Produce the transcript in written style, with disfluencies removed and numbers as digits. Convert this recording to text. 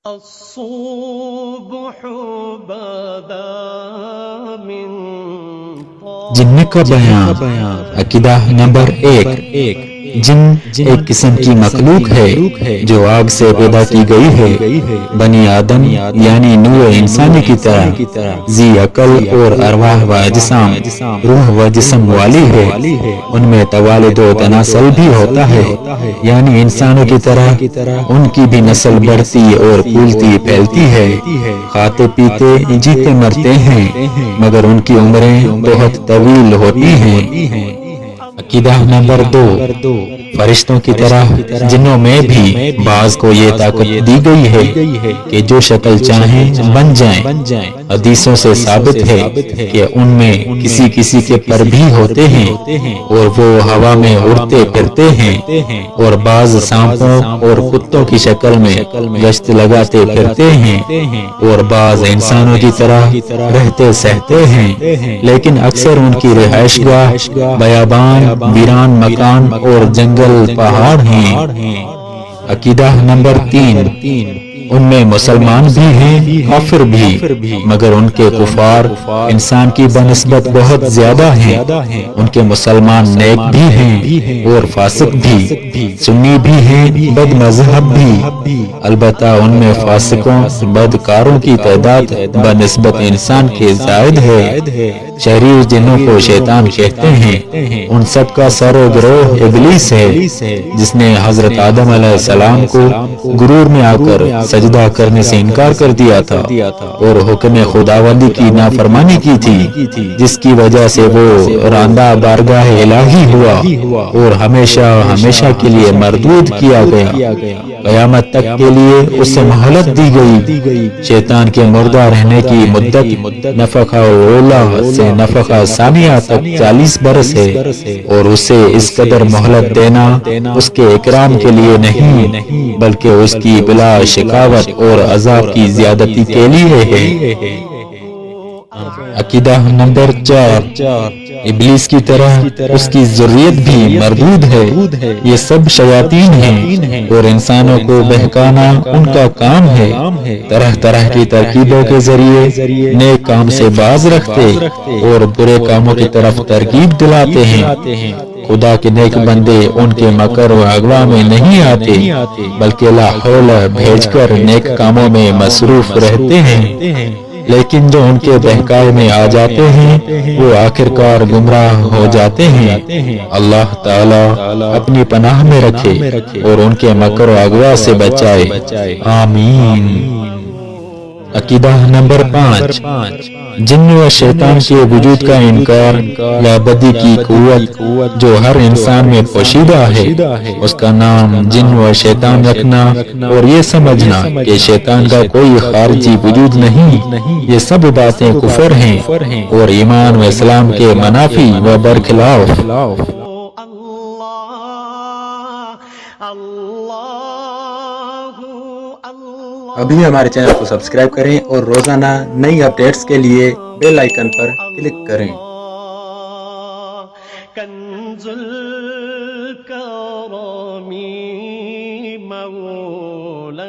الصبح بدا من جن کا بیان عقیدہ نمبر 1 جن ایک قسم کی مخلوق ہے جو آگ سے پیدا کی گئی ہے، بنی آدم یعنی نوع انسانی کی طرح ذی عقل اور ارواح و اجسام، روح و جسم والی ہے۔ ان میں توالد و تناسل بھی ہوتا ہے، یعنی انسانوں کی طرح ان کی بھی نسل بڑھتی اور پھولتی پھیلتی ہے، کھاتے پیتے جیتے مرتے ہیں، مگر ان کی عمریں بہت طویل ہوتی ہیں۔ عقیدہ نمبر 2 فرشتوں کی طرح جنوں میں بھی بعض کو یہ طاقت دی گئی ہے کہ جو شکل چاہیں بن جائیں۔ حدیثوں سے ثابت ہے کہ ان میں کسی کسی کے پر بھی ہوتے ہیں اور وہ ہوا میں اڑتے پھرتے ہیں، اور بعض سانپوں اور کتوں کی شکل میں گشت لگاتے پھرتے ہیں، اور بعض انسانوں کی طرح رہتے سہتے ہیں، لیکن اکثر ان کی رہائش گاہ بیابان، ویران مکان اور جنگل پہاڑ ہیں۔ عقیدہ نمبر 3 ان میں مسلمان بھی ہیں، کافر بھی، مگر ان کے کفار انسان کی بنسبت بہت زیادہ ہیں۔ ان کے مسلمان نیک بھی ہیں اور فاسق بھی، سنی بھی ہیں، بد مذہب بھی، البتہ ان میں فاسقوں بدکاروں کی تعداد بنسبت انسان کے زائد ہے۔ شہری جنوں کو شیطان کہتے ہیں، ان سب کا سر و گروہ ابلیس ہے، جس نے حضرت آدم علیہ السلام کو غرور میں آ کر سجدہ کرنے سے انکار کر دیا تھا اور حکم خداوندی کی نافرمانی کی تھی، جس کی وجہ سے وہ راندہ بارگاہ الہی ہوا اور ہمیشہ ہمیشہ کے لیے مردود کیا گیا۔ قیامت تک کے لیے اسے مہلت دی گئی۔ شیطان کے مردہ رہنے کی مدت نفخہ اولا سے نفخہ ثانیہ تک 40 برس ہے، اور اسے اس قدر مہلت دینا اس کے اکرام کے لیے نہیں بلکہ اس کی بلا شکاوت اور عذاب کی زیادتی کے لیے ہے۔ عقیدہ نمبر 4 ابلیس کی طرح اس کی ذریت بھی مردود ہے۔ یہ سب شیاطین ہیں اور انسانوں کو بہکانا ان کا کام ہے۔ طرح طرح کی ترکیبوں کے ذریعے نیک کام سے باز رکھتے اور برے کاموں کی طرف ترغیب دلاتے ہیں۔ خدا کے نیک بندے ان کے مکر و اغوا میں نہیں آتے بلکہ لا حول بھیج کر نیک کاموں میں مصروف رہتے ہیں، لیکن جو ان کے بہکائے میں آ جاتے ہیں وہ آخرکار گمراہ ہو جاتے ہیں۔ اللہ تعالی اپنی پناہ میں رکھے اور ان کے مکر و اغوا سے بچائے، آمین۔ عقیدہ نمبر 5 جن و شیطان کے وجود کا انکار یا بدی کی قوت جو ہر انسان میں پوشیدہ ہے، اس کا نام جن و شیطان رکھنا اور یہ سمجھنا کہ شیطان کا کوئی خارجی وجود نہیں، یہ سب باتیں کفر ہیں اور ایمان و اسلام کے منافی و برخلاف۔ ابھی ہمارے چینل کو سبسکرائب کریں اور روزانہ نئی اپڈیٹس کے لیے بیل آئیکن پر کلک کریں۔ کنز الکرم مولا